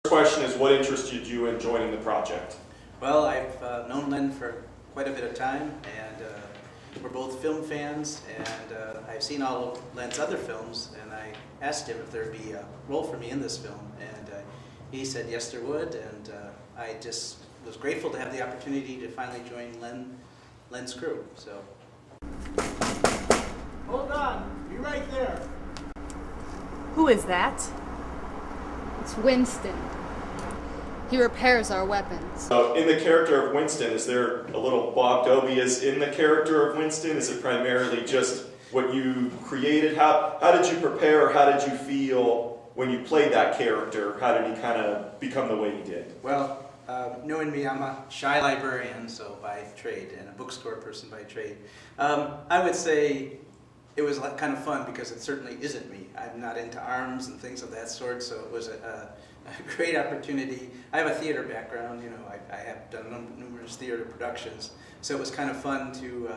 Question is, what interested you in joining the project? Well, I've known Len for quite a bit of time, and we're both film fans, and I've seen all of Len's other films, and I asked him if there'd be a role for me in this film, and he said yes there would, and I just was grateful to have the opportunity to finally join Len's crew. So. Hold on, be right there. Who is that? It's Winston. He repairs our weapons. In the character of Winston, is there a little Bob Dobius in the character of Winston? Is it primarily just what you created? How did you prepare? How did you feel when you played that character? How did he kind of become the way he did? Well, knowing me, I'm a shy librarian, so by trade, and a bookstore person by trade. I would say it was kind of fun because it certainly isn't me. I'm not into arms and things of that sort, so it was a great opportunity. I have a theater background, you know, I have done numerous theater productions, so it was kind of fun to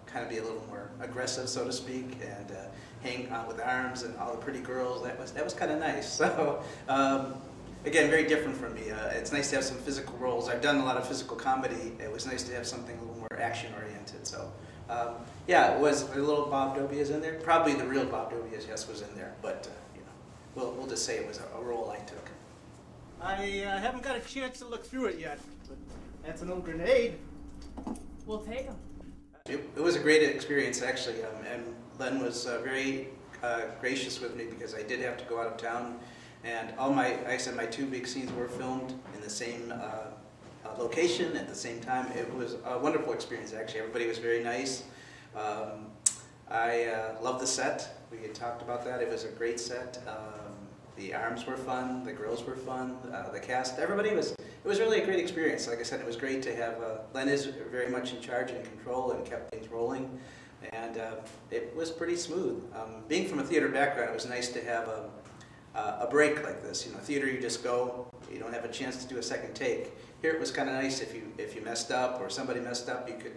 kind of be a little more aggressive, so to speak, and hang out with arms and all the pretty girls. That was kind of nice. So again, very different from me. It's nice to have some physical roles. I've done a lot of physical comedy. It was nice to have something a little more action-oriented. So yeah, it was a little Bob Dobius in there. Probably the real Bob Dobius, yes, was in there, but you know, we'll just say it was a role I took. I haven't got a chance to look through it yet, but that's an old grenade. We'll take him. It was a great experience, actually, and Len was very gracious with me because I did have to go out of town, and like I said, my two big scenes were filmed in the same location at the same time. It was a wonderful experience, actually. Everybody was very nice. I loved the set. We had talked about that. It was a great set. The arms were fun. The girls were fun. The cast, everybody was. It was really a great experience. Like I said, it was great to have. Len is very much in charge and control and kept things rolling, and it was pretty smooth. Being from a theater background, it was nice to have a break like this. You know, theater, you just go. You don't have a chance to do a second take. Here it was kind of nice if you messed up or somebody messed up, you could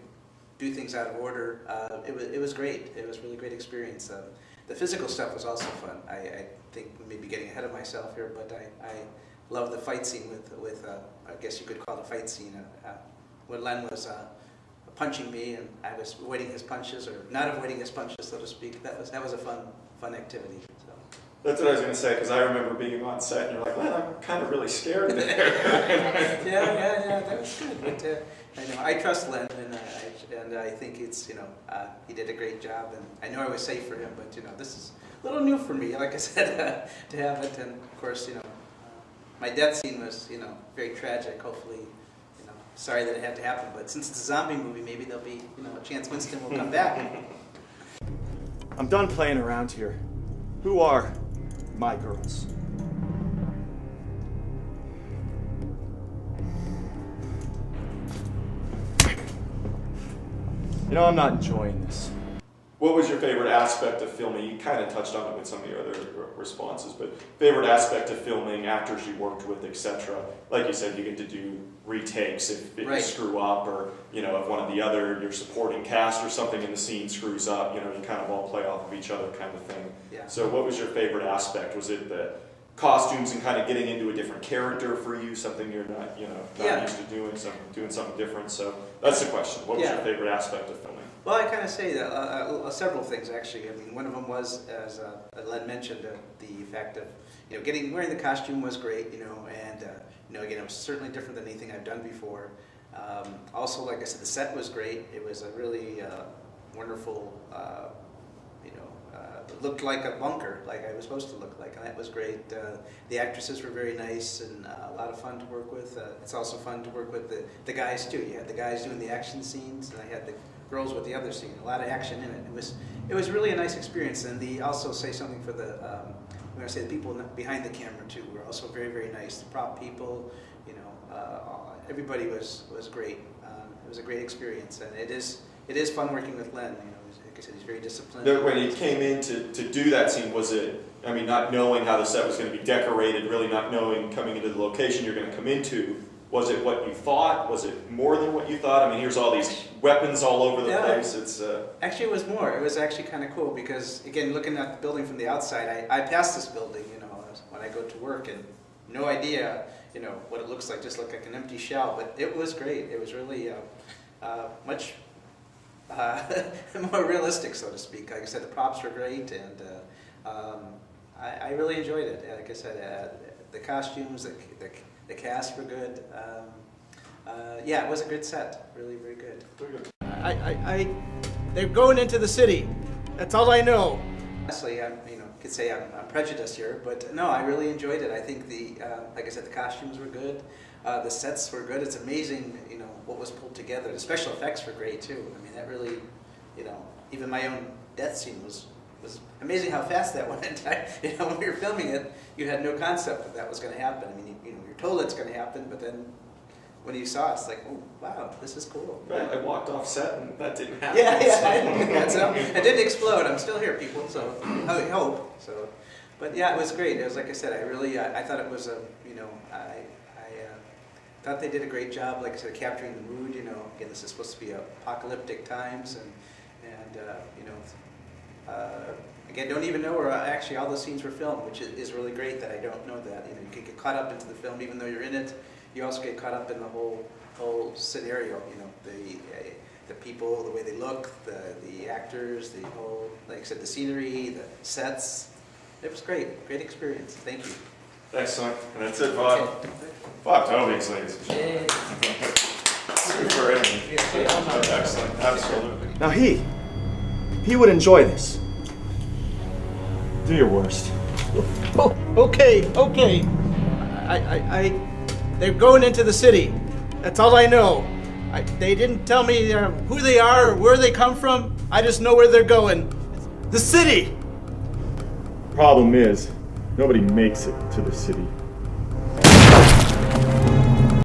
do things out of order. It was great. It was a really great experience. The physical stuff was also fun. I think maybe getting ahead of myself here, but I love the fight scene with I guess you could call it a fight scene when Len was punching me and I was avoiding his punches or not avoiding his punches, so to speak. That was a fun activity. So. That's what I was going to say, because I remember being on set and you're like, Len, I'm kind of really scared there. yeah, that was good. But I know I trust Len, and I think it's he did a great job, and I know I was safe for him. But this is a little new for me, like I said, to have it. And of course, my death scene was very tragic. Hopefully, sorry that it had to happen. But since it's a zombie movie, maybe there'll be a chance Winston will come back. I'm done playing around here. Who are my girls? I'm not enjoying this. What was your favorite aspect of filming? You kind of touched on it with some of your other responses, but favorite aspect of filming, actors you worked with, etc. Like you said, you get to do retakes if you Right. screw up, or if one of the other, your supporting cast or something in the scene screws up, you kind of all play off of each other kind of thing. Yeah. So what was your favorite aspect? Was it the costumes and kind of getting into a different character for you, something you're not, Yeah. used to doing something different? So that's the question. What was Yeah. your favorite aspect of filming? Well, I kind of say that several things actually. I mean, one of them was, as Len mentioned, the fact of wearing the costume was great, and again, it was certainly different than anything I've done before. Also, like I said, the set was great. It was a really wonderful, it looked like a bunker, like I was supposed to look like, and that was great. The actresses were very nice and a lot of fun to work with. It's also fun to work with the guys too. You had the guys doing the action scenes, and I had the girls with the other scene. A lot of action in it. It was really a nice experience. And they also say something for the I'm going to say the people behind the camera too were also very, very nice. The prop people, everybody was great. It was a great experience, and it is fun working with Len. Like I said, he's very disciplined. When you came in to do that scene, was it, not knowing how the set was going to be decorated, really not knowing coming into the location you're going to come into, was it what you thought? Was it more than what you thought? Here's all these weapons all over the place. It's Actually, it was more. It was actually kind of cool because, again, looking at the building from the outside, I passed this building, when I go to work, and no idea, you know, what it looks like, just look like an empty shell. But it was great. It was really much more realistic, so to speak. Like I said, the props were great, and I really enjoyed it. Like I said, the costumes, the cast were good. Yeah, it was a good set. Really, very good. They're going into the city. That's all I know. Honestly, could say I'm prejudiced here, but no, I really enjoyed it. I think like I said, the costumes were good. The sets were good. It's amazing, you know, what was pulled together. The special effects were great too. I mean, that really, you know, even my own death scene was amazing how fast that went. You know, when we were filming it, you had no concept that was going to happen. I mean, you know, you're told it's going to happen, but then when you saw it, it's like, oh, wow, this is cool. Right, I walked off set and that didn't happen. Yeah. So, it didn't explode. I'm still here, people. So I hope. So, but yeah, it was great. It was like I said. I really, I thought it was you know, I thought they did a great job. Like I said, capturing the mood. You know, again, this is supposed to be apocalyptic times, and you know, again, don't even know where actually all the scenes were filmed, which is really great that I don't know that. You know, you can get caught up into the film even though you're in it. You also get caught up in the whole scenario. You know, the people, the way they look, the actors, the whole, like I said, the scenery, the sets. It was great. Great experience. Thank you. Excellent. And that's it, Bob. Okay. Bob Tobias, ladies and gentlemen. Super excellent. Absolutely. Now he would enjoy this. Do your worst. Oh, okay. They're going into the city. That's all I know. They didn't tell me who they are or where they come from. I just know where they're going. The city! Problem is, nobody makes it to the city.